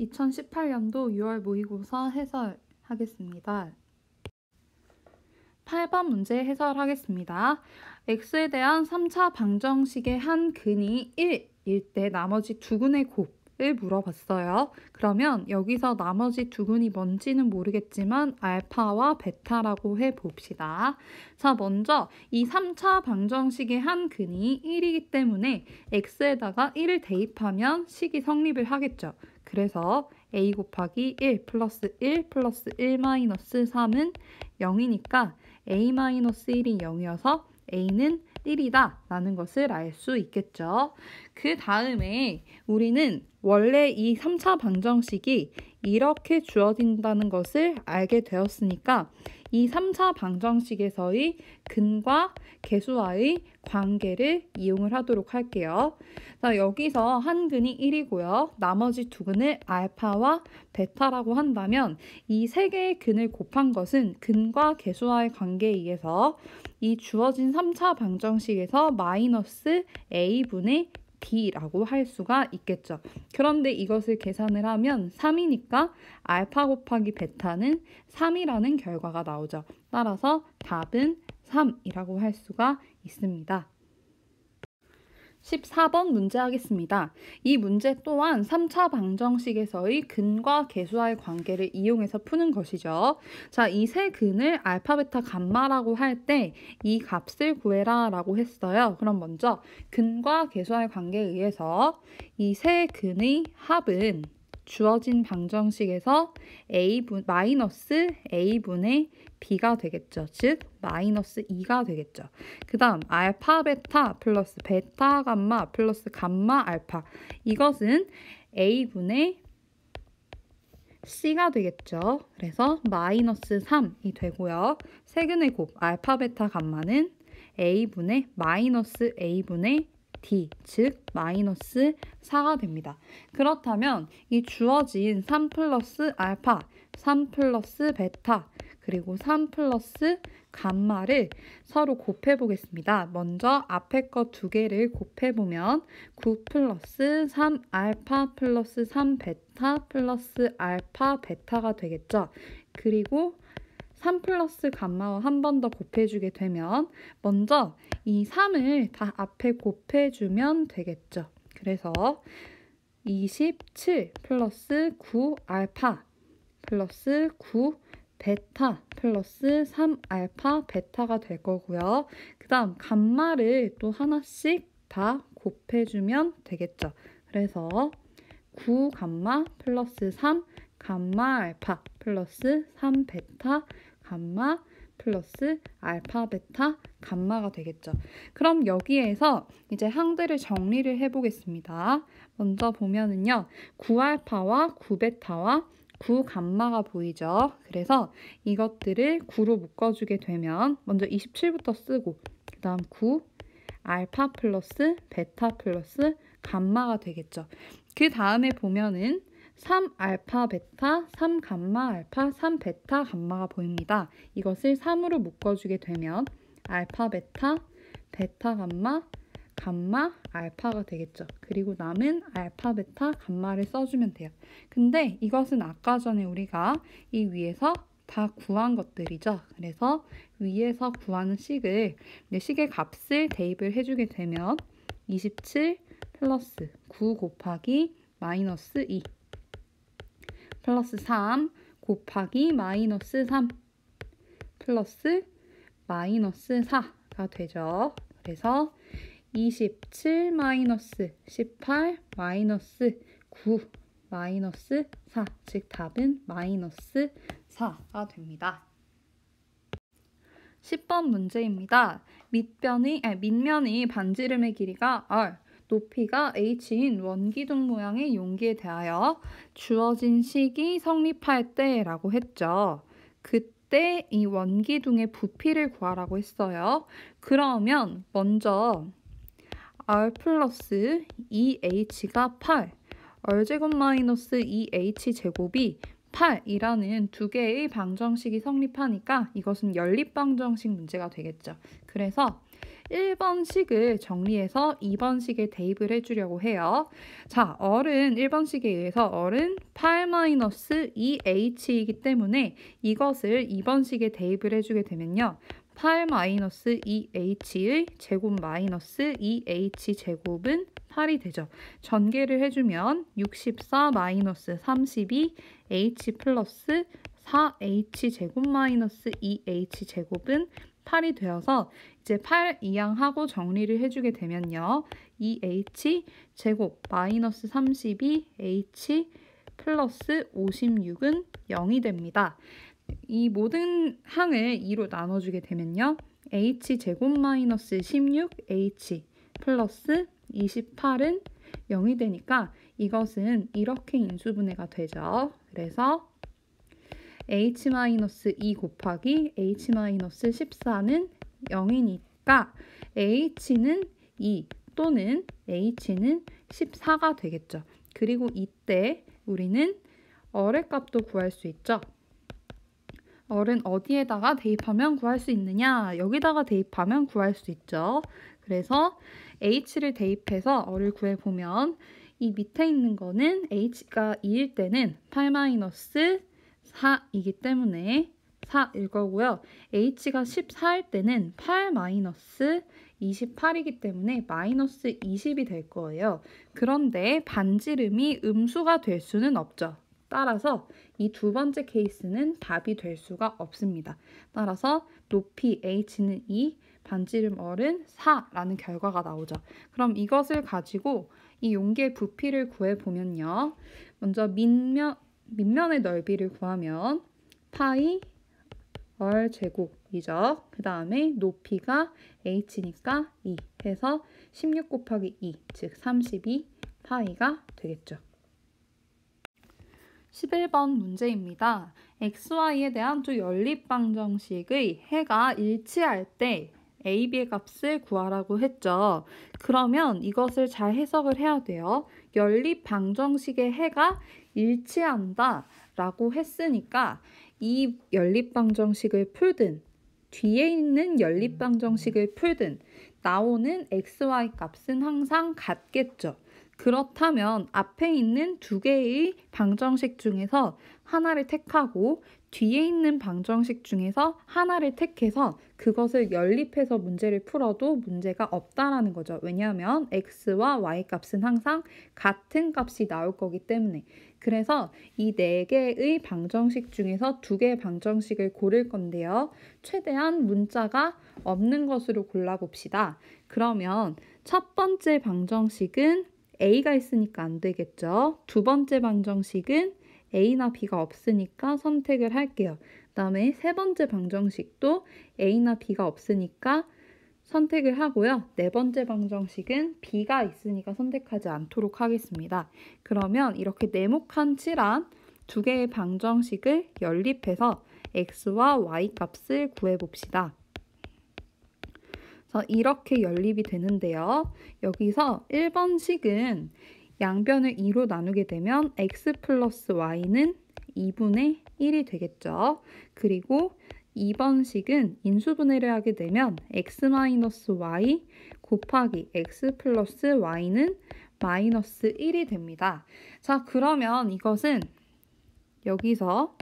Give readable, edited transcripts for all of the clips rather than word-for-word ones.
2018년도 6월 모의고사 해설하겠습니다. 8번 문제 해설하겠습니다. x에 대한 3차 방정식의 한 근이 1일 때 나머지 두 근의 곱을 물어봤어요. 그러면 여기서 나머지 두 근이 뭔지는 모르겠지만 알파와 베타라고 해봅시다. 자, 먼저 이 3차 방정식의 한 근이 1이기 때문에 x에다가 1을 대입하면 식이 성립을 하겠죠. 그래서 a 곱하기 1 플러스 1 플러스 1 마이너스 3은 0이니까 a-1이 0이어서 a는 1이다 라는 것을 알 수 있겠죠. 그 다음에 우리는 원래 이 3차 방정식이 이렇게 주어진다는 것을 알게 되었으니까 이 3차 방정식에서의 근과 계수와의 관계를 이용을 하도록 할게요. 자, 여기서 한 근이 1이고요. 나머지 두 근을 알파와 베타라고 한다면 이 세 개의 근을 곱한 것은 근과 계수와의 관계에 의해서 이 주어진 3차 방정식에서 마이너스 a분의 b라고 할 수가 있겠죠. 그런데 이것을 계산을 하면 3이니까 알파 곱하기 베타는 3이라는 결과가 나오죠. 따라서 답은 3이라고 할 수가 있습니다. 14번 문제 하겠습니다. 이 문제 또한 3차 방정식에서의 근과 계수와의 관계를 이용해서 푸는 것이죠. 자, 이 세 근을 알파, 베타, 감마라고 할 때 이 값을 구해라 라고 했어요. 그럼 먼저 근과 계수와의 관계에 의해서 이 세 근의 합은 주어진 방정식에서 마이너스 a분의 b가 되겠죠. 즉 마이너스 2가 되겠죠. 그 다음 알파 베타 플러스 베타 감마 플러스 감마 알파, 이것은 a분의 c가 되겠죠. 그래서 마이너스 3이 되고요. 세근의 곱 알파 베타 감마는 a분의 마이너스 a분의 d, 즉 마이너스 4가 됩니다. 그렇다면 이 주어진 3 플러스 알파, 3 플러스 베타, 그리고 3 플러스 감마를 서로 곱해보겠습니다. 먼저 앞에 거 두 개를 곱해보면 9 플러스 3 알파 플러스 3 베타 플러스 알파 베타가 되겠죠. 그리고 3 플러스 감마와 한 번 더 곱해주게 되면 먼저 이 3을 다 앞에 곱해주면 되겠죠. 그래서 27 플러스 9 알파 플러스 9 베타 플러스 3 알파 베타가 될 거고요. 그 다음 감마를 또 하나씩 다 곱해주면 되겠죠. 그래서 9 감마 플러스 3 감마 알파 플러스 3 베타 감마 플러스 알파 베타 감마가 되겠죠. 그럼 여기에서 이제 항들을 정리를 해보겠습니다. 먼저 보면은요, 9알파와 9베타와 9감마가 보이죠. 그래서 이것들을 9로 묶어주게 되면 먼저 27부터 쓰고 그 다음 9 알파 플러스 베타 플러스 감마가 되겠죠. 그 다음에 보면은 3 알파 베타, 3 감마 알파, 3 베타 감마가 보입니다. 이것을 3으로 묶어주게 되면 알파 베타, 베타 감마, 감마 알파가 되겠죠. 그리고 남은 알파 베타 감마를 써주면 돼요. 근데 이것은 아까 전에 우리가 이 위에서 다 구한 것들이죠. 그래서 위에서 구하는 식의 값을 대입을 해주게 되면 27 플러스 9 곱하기 마이너스 2 플러스 3 곱하기 마이너스 3 플러스 마이너스 4가 되죠. 그래서 27 마이너스 18 마이너스 9 마이너스 4, 즉 답은 마이너스 4가 됩니다. 10번 문제입니다. 밑면의 반지름의 길이가 r, 높이가 h인 원기둥 모양의 용기에 대하여 주어진 식이 성립할 때라고 했죠. 그때 이 원기둥의 부피를 구하라고 했어요. 그러면 먼저 r 플러스 2h가 8, r제곱 마이너스 2h 제곱이 8이라는 두 개의 방정식이 성립하니까 이것은 연립방정식 문제가 되겠죠. 그래서 1번 식을 정리해서 2번 식에 대입을 해주려고 해요. 자, 어른 1번 식에 의해서 어른 8-2h이기 때문에 이것을 2번 식에 대입을 해주게 되면요. 8-2h의 제곱 마이너스 2h 제곱은 8이 되죠. 전개를 해주면 64-32h 플러스 4h 제곱 마이너스 2h 제곱은 8이 되어서 이제 8 이항하고 정리를 해주게 되면요. 2h 제곱 마이너스 32h 플러스 56은 0이 됩니다. 이 모든 항을 2로 나눠주게 되면요. h 제곱 마이너스 16h 플러스 28은 0이 되니까 이것은 이렇게 인수분해가 되죠. 그래서 h-2 곱하기 h-14는 0이니까 h는 2 또는 h는 14가 되겠죠. 그리고 이때 우리는 어의 값도 구할 수 있죠. 어는 어디에다가 대입하면 구할 수 있느냐? 여기다가 대입하면 구할 수 있죠. 그래서 h를 대입해서 어를 구해보면 이 밑에 있는 거는 h가 2일 때는 8-4이기 때문에 4일 거고요. h가 14일 때는 8-28이기 때문에 마이너스 20이 될 거예요. 그런데 반지름이 음수가 될 수는 없죠. 따라서 이 두 번째 케이스는 답이 될 수가 없습니다. 따라서 높이 h는 2, 반지름 어는 4라는 결과가 나오죠. 그럼 이것을 가지고 이 용기의 부피를 구해보면요. 먼저 밑면의 넓이를 구하면 파이 얼 제곱이죠. 그 다음에 높이가 h니까 2 해서 16 곱하기 2, 즉 32 파이가 되겠죠. 11번 문제입니다. xy에 대한 두 연립방정식의 해가 일치할 때 a, b의 값을 구하라고 했죠. 그러면 이것을 잘 해석을 해야 돼요. 연립방정식의 해가 일치한다 라고 했으니까 이 연립방정식을 풀든 뒤에 있는 연립방정식을 풀든 나오는 xy 값은 항상 같겠죠. 그렇다면 앞에 있는 두 개의 방정식 중에서 하나를 택하고 뒤에 있는 방정식 중에서 하나를 택해서 그것을 연립해서 문제를 풀어도 문제가 없다라는 거죠. 왜냐하면 x와 y 값은 항상 같은 값이 나올 거기 때문에. 그래서 이 네 개의 방정식 중에서 두 개의 방정식을 고를 건데요. 최대한 문자가 없는 것으로 골라봅시다. 그러면 첫 번째 방정식은 a가 있으니까 안 되겠죠. 두 번째 방정식은 a나 b가 없으니까 선택을 할게요. 그 다음에 세 번째 방정식도 a나 b가 없으니까 선택을 하고요. 네 번째 방정식은 b가 있으니까 선택하지 않도록 하겠습니다. 그러면 이렇게 네모칸 칠한 두 개의 방정식을 연립해서 x와 y 값을 구해봅시다. 이렇게 연립이 되는데요. 여기서 1번식은 양변을 2로 나누게 되면 x 플러스 y는 2분의 1이 되겠죠. 그리고 2번식은 인수분해를 하게 되면 x 마이너스 y 곱하기 x 플러스 y는 마이너스 1이 됩니다. 자, 그러면 이것은 여기서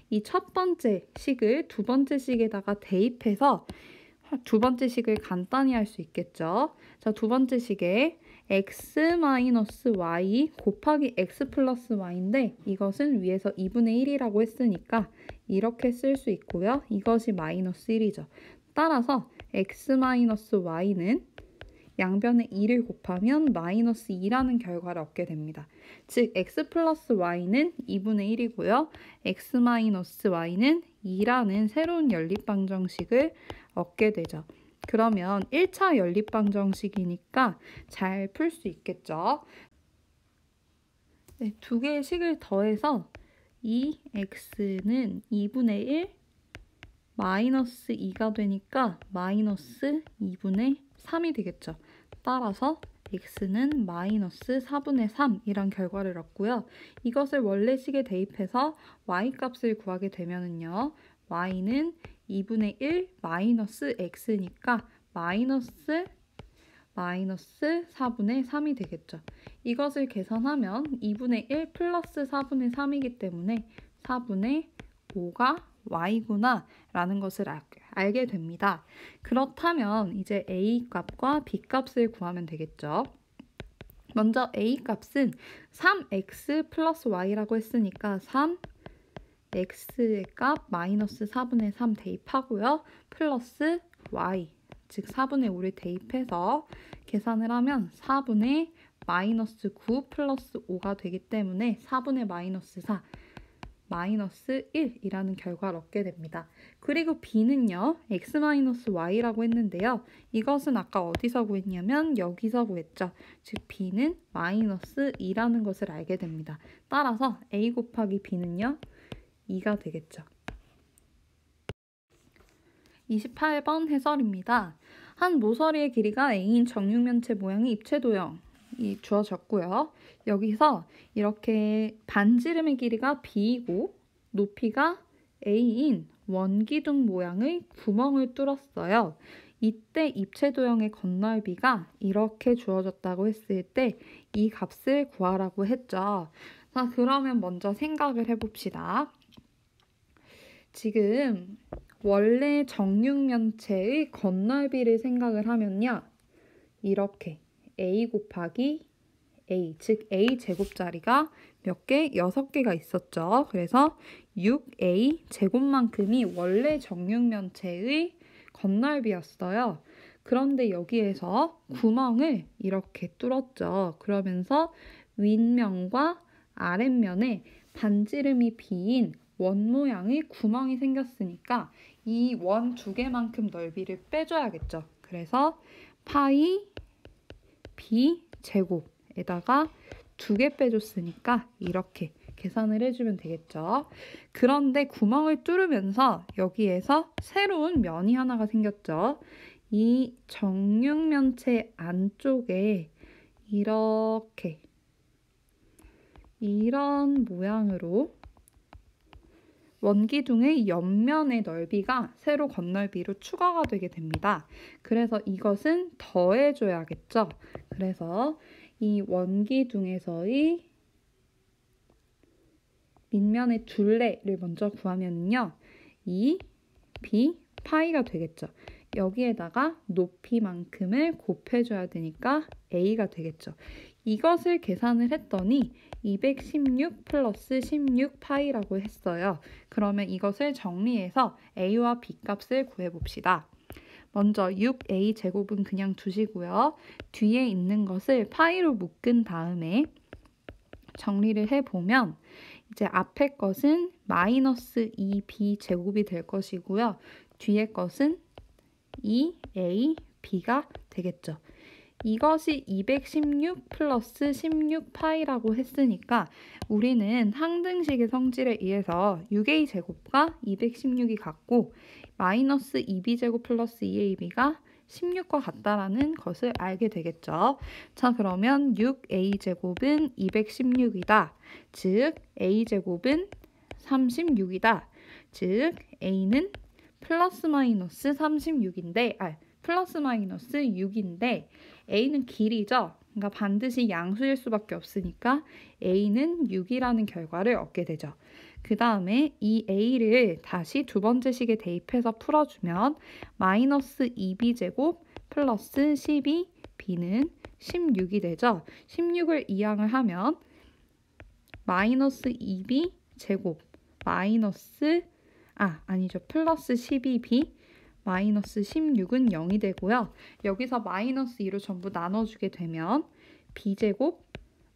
이 첫 번째 식을 두 번째 식에다가 대입해서 두 번째 식을 간단히 할 수 있겠죠. 자, 두 번째 식에 x-y 곱하기 x 플러스 y인데 이것은 위에서 2분의 1이라고 했으니까 이렇게 쓸 수 있고요. 이것이 마이너스 1이죠. 따라서 x-y는 양변에 2를 곱하면 마이너스 2라는 결과를 얻게 됩니다. 즉 x 플러스 y는 2분의 1이고요. x-y는 2라는 새로운 연립방정식을 얻게 되죠. 그러면 1차 연립방정식이니까 잘 풀 수 있겠죠. 네, 두 개의 식을 더해서 이 x는 2분의 1 마이너스 2가 되니까 마이너스 2분의 3이 되겠죠. 따라서 x는 마이너스 4분의 3이란 결과를 얻고요. 이것을 원래 식에 대입해서 y 값을 구하게 되면요. y는 2분의 1 마이너스 x니까 마이너스 4분의 3이 되겠죠. 이것을 계산하면 2분의 1 플러스 4분의 3이기 때문에 4분의 5가 y구나 라는 것을 알게 됩니다. 그렇다면 이제 a 값과 b 값을 구하면 되겠죠. 먼저 a 값은 3x 플러스 y라고 했으니까 3x의 값 마이너스 4분의 3 대입하고요. 플러스 y, 즉 4분의 5를 대입해서 계산을 하면 4분의 마이너스 9 플러스 5가 되기 때문에 4분의 마이너스 4 마이너스 1이라는 결과를 얻게 됩니다. 그리고 b는요. x-y라고 했는데요. 이것은 아까 어디서 구했냐면 여기서 구했죠. 즉 b는 마이너스 2라는 것을 알게 됩니다. 따라서 a 곱하기 b는요. 2가 되겠죠. 28번 해설입니다. 한 모서리의 길이가 a인 정육면체 모양의 입체도형이 주어졌고요. 여기서 이렇게 반지름의 길이가 b이고 높이가 a인 원기둥 모양의 구멍을 뚫었어요. 이때 입체도형의 건널비가 이렇게 주어졌다고 했을 때 이 값을 구하라고 했죠. 자, 그러면 먼저 생각을 해봅시다. 지금 원래 정육면체의 건널비를 생각을 하면요. 이렇게 a 곱하기 a, 즉 a 제곱자리가 몇 개? 6개가 있었죠. 그래서 6a 제곱만큼이 원래 정육면체의 건널비였어요. 그런데 여기에서 구멍을 이렇게 뚫었죠. 그러면서 윗면과 아랫면에 반지름이 b인 원 모양의 구멍이 생겼으니까 이 원 2개만큼 넓이를 빼줘야겠죠. 그래서 파이 b 제곱에다가 2개 빼줬으니까 이렇게 계산을 해주면 되겠죠. 그런데 구멍을 뚫으면서 여기에서 새로운 면이 하나가 생겼죠. 이 정육면체 안쪽에 이렇게 이런 모양으로 원기둥의 옆면의 넓이가 세로 건널비로 추가가 되게 됩니다. 그래서 이것은 더해줘야겠죠. 그래서 이 원기둥에서의 밑면의 둘레를 먼저 구하면요. 2b 파이가 되겠죠. 여기에다가 높이만큼을 곱해줘야 되니까 a가 되겠죠. 이것을 계산을 했더니 216 플러스 16 파이라고 했어요. 그러면 이것을 정리해서 a와 b 값을 구해봅시다. 먼저 6a 제곱은 그냥 두시고요. 뒤에 있는 것을 파이로 묶은 다음에 정리를 해보면 이제 앞에 것은 마이너스 2b 제곱이 될 것이고요. 뒤에 것은 2a, b가 되겠죠. 이것이 216 플러스 16파이라고 했으니까 우리는 항등식의 성질에 의해서 6a 제곱과 216이 같고 마이너스 2b제곱 플러스 2ab가 16과 같다라는 것을 알게 되겠죠. 자, 그러면 6a 제곱은 216이다. 즉 a제곱은 36이다. 즉 a는 플러스 마이너스 36인데 플러스 마이너스 6인데 a는 길이죠. 그러니까 반드시 양수일 수밖에 없으니까 a는 6이라는 결과를 얻게 되죠. 그 다음에 이 a를 다시 두 번째 식에 대입해서 풀어주면 마이너스 2b제곱 플러스 12b는 16이 되죠. 16을 이항을 하면 마이너스 2b 제곱 플러스 12b 마이너스 16은 0이 되고요. 여기서 마이너스 2로 전부 나눠주게 되면 b제곱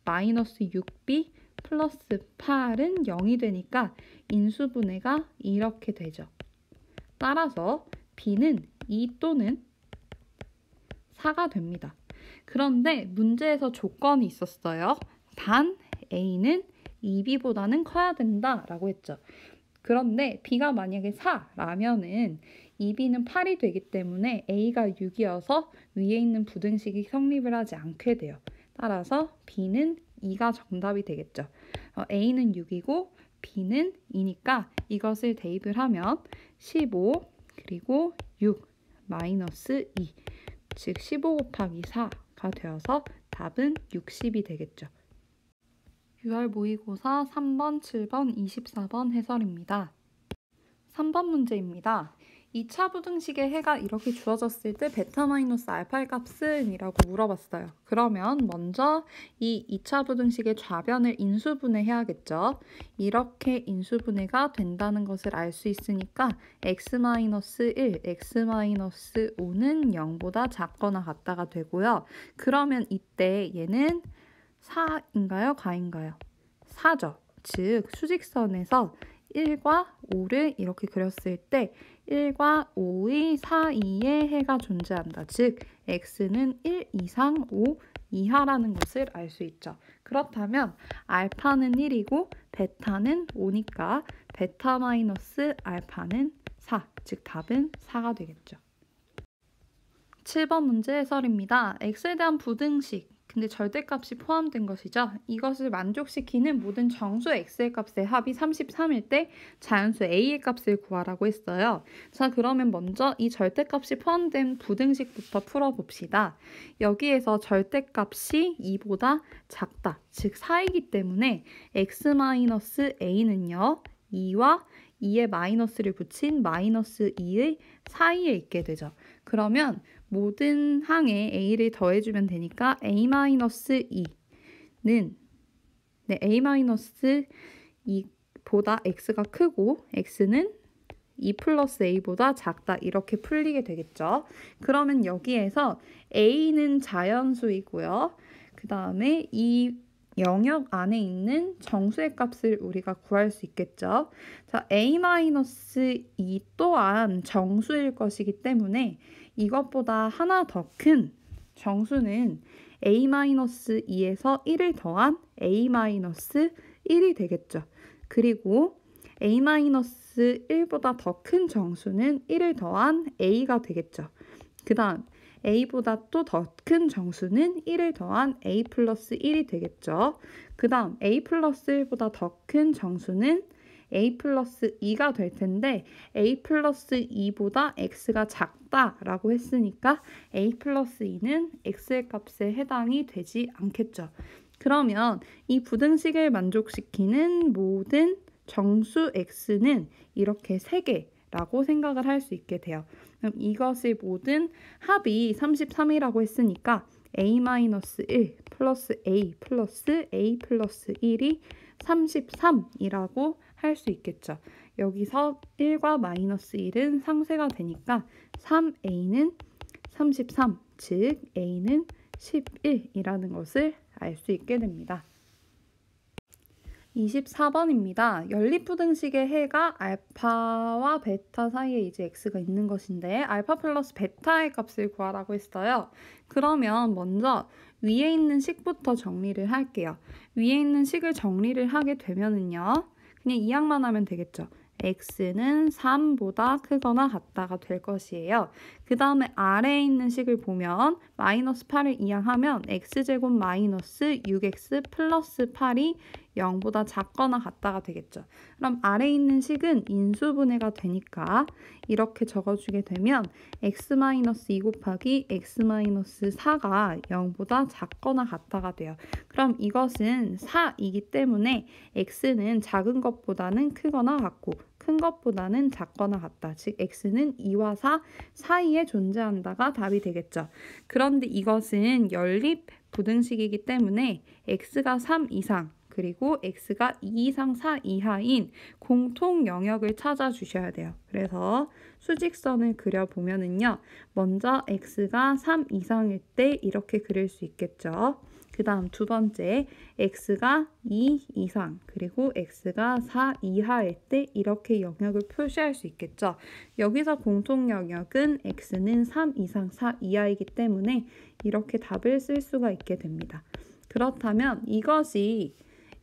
마이너스 6b 플러스 8은 0이 되니까 인수분해가 이렇게 되죠. 따라서 b는 2 또는 4가 됩니다. 그런데 문제에서 조건이 있었어요. 단 a는 2b보다는 커야 된다라고 했죠. 그런데 b가 만약에 4라면은 2b는 8이 되기 때문에 a가 6이어서 위에 있는 부등식이 성립을 하지 않게 돼요. 따라서 b는 2가 정답이 되겠죠. a는 6이고 b는 2니까 이것을 대입을 하면 15 그리고 6 마이너스 2 즉 15 곱하기 4가 되어서 답은 60이 되겠죠. 6월 모의고사 3번, 7번, 24번 해설입니다. 3번 문제입니다. 2차 부등식의 해가 이렇게 주어졌을 때 베타 마이너스 알파의 값은? 이라고 물어봤어요. 그러면 먼저 이 2차 부등식의 좌변을 인수분해해야겠죠. 이렇게 인수분해가 된다는 것을 알 수 있으니까 x-1, x-5는 0보다 작거나 같다가 되고요. 그러면 이때 얘는 4인가요? 가인가요? 4죠. 즉 수직선에서 1과 5를 이렇게 그렸을 때 1과 5의 사이에 해가 존재한다. 즉 x는 1 이상 5 이하라는 것을 알 수 있죠. 그렇다면 알파는 1이고 베타는 5니까 베타 마이너스 알파는 4, 즉 답은 4가 되겠죠. 7번 문제 해설입니다. x에 대한 부등식, 근데 절대값이 포함된 것이죠. 이것을 만족시키는 모든 정수 x의 값의 합이 33일 때 자연수 a의 값을 구하라고 했어요. 자, 그러면 먼저 이 절대값이 포함된 부등식부터 풀어봅시다. 여기에서 절대값이 2보다 작다, 즉 4이기 때문에 x-a는요 2와 2에 마이너스를 붙인 마이너스 2의 사이에 있게 되죠. 그러면 모든 항에 a를 더해주면 되니까 a-2는 a-2보다 x가 크고 x는 2 플러스 a보다 작다, 이렇게 풀리게 되겠죠. 그러면 여기에서 a는 자연수이고요. 그 다음에 이 영역 안에 있는 정수의 값을 우리가 구할 수 있겠죠. 자, a-2 또한 정수일 것이기 때문에 이것보다 하나 더 큰 정수는 a-2에서 1을 더한 a-1이 되겠죠. 그리고 a-1보다 더 큰 정수는 1을 더한 a가 되겠죠. 그 다음 a보다 또 더 큰 정수는 1을 더한 a 플러스 1이 되겠죠. 그 다음 a 플러스 1보다 더 큰 정수는 a 플러스 2가 될 텐데 a 플러스 2보다 x가 작다라고 했으니까 a 플러스 2는 x의 값에 해당이 되지 않겠죠. 그러면 이 부등식을 만족시키는 모든 정수 x는 이렇게 3개라고 생각을 할 수 있게 돼요. 그럼 이것의 모든 합이 33이라고 했으니까 a-1 플러스 a 플러스 a 플러스 1이 33이라고 할 수 있겠죠. 여기서 1과 마이너스 1은 상쇄가 되니까 3a는 33, 즉 a는 11이라는 것을 알 수 있게 됩니다. 24번입니다. 연립부등식의 해가 알파와 베타 사이에 이제 x가 있는 것인데 알파 플러스 베타의 값을 구하라고 했어요. 그러면 먼저 위에 있는 식부터 정리를 할게요. 위에 있는 식을 정리를 하게 되면은요, 그냥 이 항만 하면 되겠죠. x는 3보다 크거나 같다가 될 것이에요. 그 다음에 아래에 있는 식을 보면 마이너스 8을 이항하면 x제곱 마이너스 6x 플러스 8이 0보다 작거나 같다가 되겠죠. 그럼 아래에 있는 식은 인수분해가 되니까 이렇게 적어주게 되면 x-2 곱하기 x-4가 0보다 작거나 같다가 돼요. 그럼 이것은 4이기 때문에 x는 작은 것보다는 크거나 같고 큰 것보다는 작거나 같다. 즉 x는 2와 4 사이에 존재한다가 답이 되겠죠. 그런데 이것은 연립 부등식이기 때문에 x가 3 이상 그리고 x가 2 이상 4 이하인 공통 영역을 찾아주셔야 돼요. 그래서 수직선을 그려보면은요, 먼저 x가 3 이상일 때 이렇게 그릴 수 있겠죠. 그 다음 두 번째, x가 2 이상 그리고 x가 4 이하일 때 이렇게 영역을 표시할 수 있겠죠. 여기서 공통 영역은 x는 3 이상 4 이하이기 때문에 이렇게 답을 쓸 수가 있게 됩니다. 그렇다면 이것이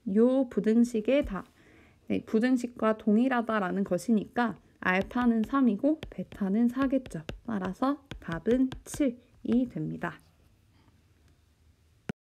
이 부등식의 부등식과 동일하다라는 것이니까 알파는 3이고 베타는 4겠죠. 따라서 답은 7이 됩니다.